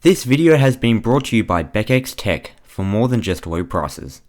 This video has been brought to you by BecexTech for more than just low prices.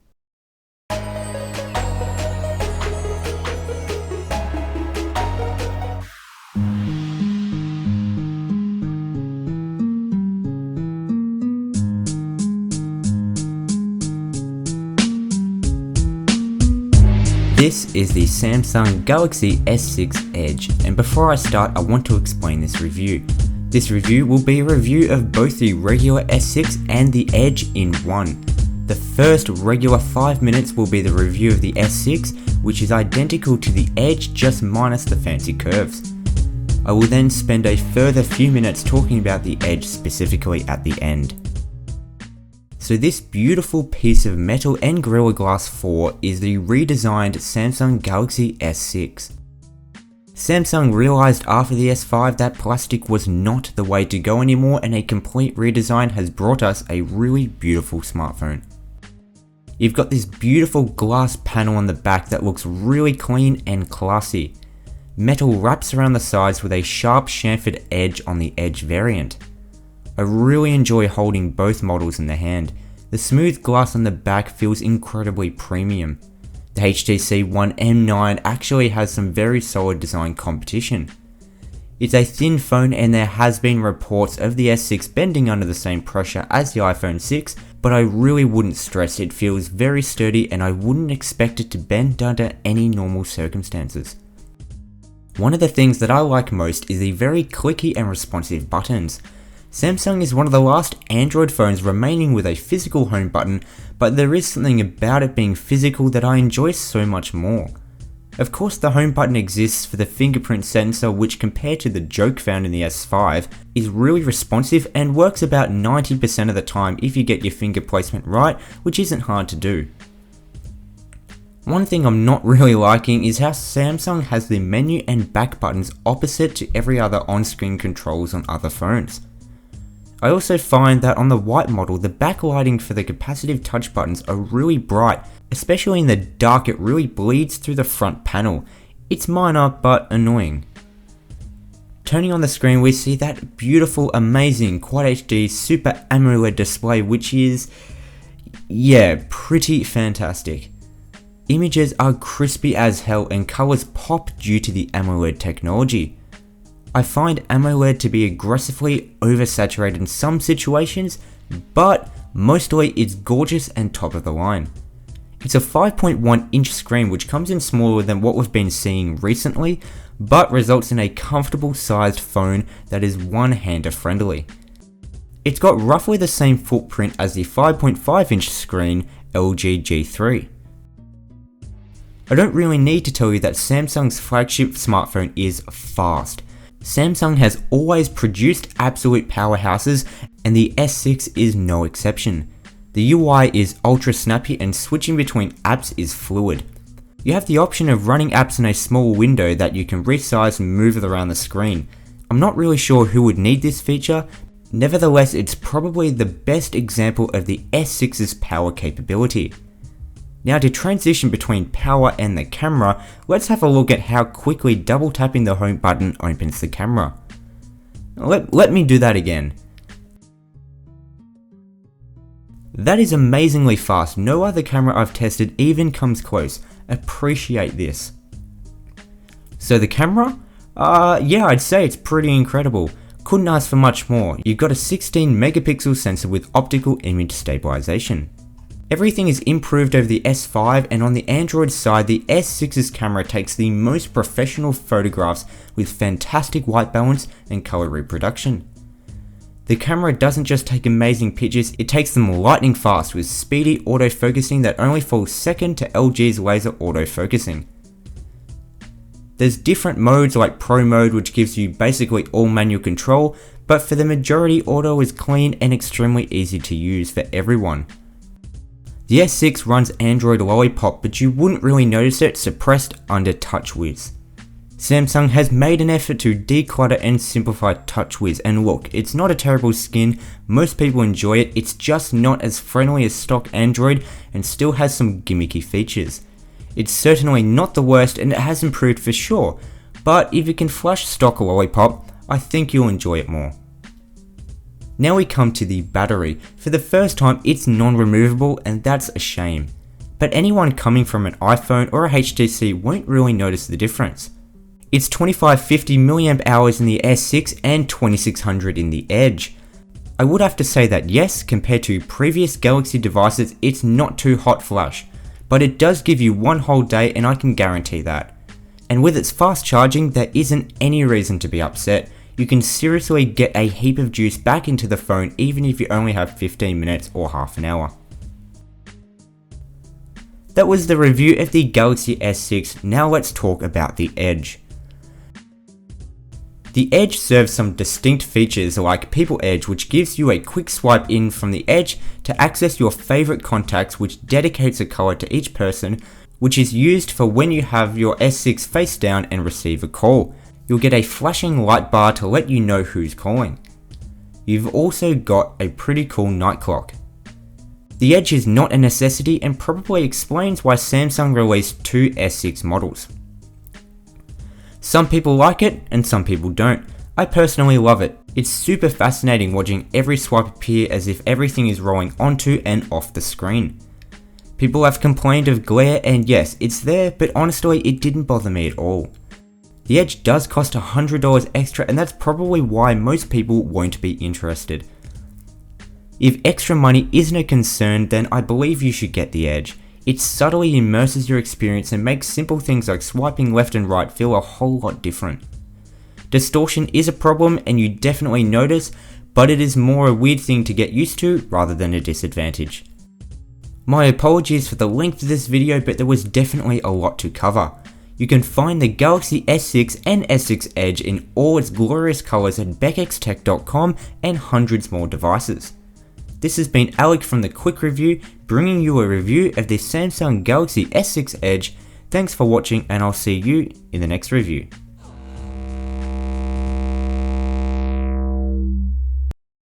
This is the Samsung Galaxy S6 Edge, and before I start I want to explain this review. This review will be a review of both the regular S6 and the Edge in one. The first regular 5 minutes will be the review of the S6, which is identical to the Edge just minus the fancy curves. I will then spend a further few minutes talking about the Edge specifically at the end. So this beautiful piece of metal and Gorilla Glass 4 is the redesigned Samsung Galaxy S6. Samsung realised after the S5 that plastic was not the way to go anymore, and a complete redesign has brought us a really beautiful smartphone. You've got this beautiful glass panel on the back that looks really clean and classy. Metal wraps around the sides with a sharp chamfered edge on the Edge variant. I really enjoy holding both models in the hand. The smooth glass on the back feels incredibly premium. The HTC One M9 actually has some very solid design competition. It's a thin phone and there has been reports of the S6 bending under the same pressure as the iPhone 6, but I really wouldn't stress. It feels very sturdy and I wouldn't expect it to bend under any normal circumstances. One of the things that I like most is the very clicky and responsive buttons. Samsung is one of the last Android phones remaining with a physical home button, but there is something about it being physical that I enjoy so much more. Of course, the home button exists for the fingerprint sensor, which compared to the joke found in the S5 is really responsive and works about 90% of the time if you get your finger placement right, which isn't hard to do. One thing I'm not really liking is how Samsung has the menu and back buttons opposite to every other on-screen controls on other phones. I also find that on the white model, the backlighting for the capacitive touch buttons are really bright, especially in the dark. It really bleeds through the front panel. It's minor but annoying. Turning on the screen, we see that beautiful, amazing Quad HD Super AMOLED display, which is, pretty fantastic. Images are crispy as hell and colors pop due to the AMOLED technology. I find AMOLED to be aggressively oversaturated in some situations, but mostly it's gorgeous and top of the line. It's a 5.1 inch screen, which comes in smaller than what we've been seeing recently, but results in a comfortable sized phone that is one-hander friendly. It's got roughly the same footprint as the 5.5 inch screen LG G3. I don't really need to tell you that Samsung's flagship smartphone is fast. Samsung has always produced absolute powerhouses, and the S6 is no exception. The UI is ultra snappy and switching between apps is fluid. You have the option of running apps in a small window that you can resize and move around the screen. I'm not really sure who would need this feature, nevertheless it's probably the best example of the S6's power capability. Now, to transition between power and the camera, let's have a look at how quickly double tapping the home button opens the camera. Let me do that again. That is amazingly fast. No other camera I've tested even comes close. Appreciate this. So the camera? I'd say it's pretty incredible. Couldn't ask for much more. You've got a 16 megapixel sensor with optical image stabilization. Everything is improved over the S5, and on the Android side, the S6's camera takes the most professional photographs with fantastic white balance and color reproduction. The camera doesn't just take amazing pictures, it takes them lightning fast with speedy autofocusing that only falls second to LG's laser autofocusing. There's different modes like Pro mode, which gives you basically all manual control, but for the majority, auto is clean and extremely easy to use for everyone. The S6 runs Android Lollipop, but you wouldn't really notice it suppressed under TouchWiz. Samsung has made an effort to declutter and simplify TouchWiz, and look, it's not a terrible skin, most people enjoy it, it's just not as friendly as stock Android and still has some gimmicky features. It's certainly not the worst and it has improved for sure, but if you can flush stock Lollipop, I think you'll enjoy it more. Now we come to the battery. For the first time, it's non-removable, and that's a shame. But anyone coming from an iPhone or a HTC won't really notice the difference. It's 2550 mAh in the S6 and 2600 in the Edge. I would have to say that yes, compared to previous Galaxy devices, it's not too hot flush, but it does give you one whole day, and I can guarantee that. And with its fast charging, there isn't any reason to be upset. You can seriously get a heap of juice back into the phone even if you only have 15 minutes or half an hour. That was the review of the Galaxy S6, now let's talk about the Edge. The Edge serves some distinct features like People Edge, which gives you a quick swipe in from the Edge to access your favorite contacts, which dedicates a color to each person, which is used for when you have your S6 face down and receive a call. You'll get a flashing light bar to let you know who's calling. You've also got a pretty cool night clock. The Edge is not a necessity and probably explains why Samsung released two S6 models. Some people like it and some people don't. I personally love it. It's super fascinating watching every swipe appear as if everything is rolling onto and off the screen. People have complained of glare, and yes, it's there, but honestly it didn't bother me at all. The Edge does cost $100 extra, and that's probably why most people won't be interested. If extra money isn't a concern, then I believe you should get the Edge. It subtly immerses your experience and makes simple things like swiping left and right feel a whole lot different. Distortion is a problem and you definitely notice, but it is more a weird thing to get used to rather than a disadvantage. My apologies for the length of this video, but there was definitely a lot to cover. You can find the Galaxy S6 and S6 Edge in all its glorious colours at BecexTech.com and hundreds more devices. This has been Alec from the Quick Review, bringing you a review of the Samsung Galaxy S6 Edge. Thanks for watching, and I'll see you in the next review.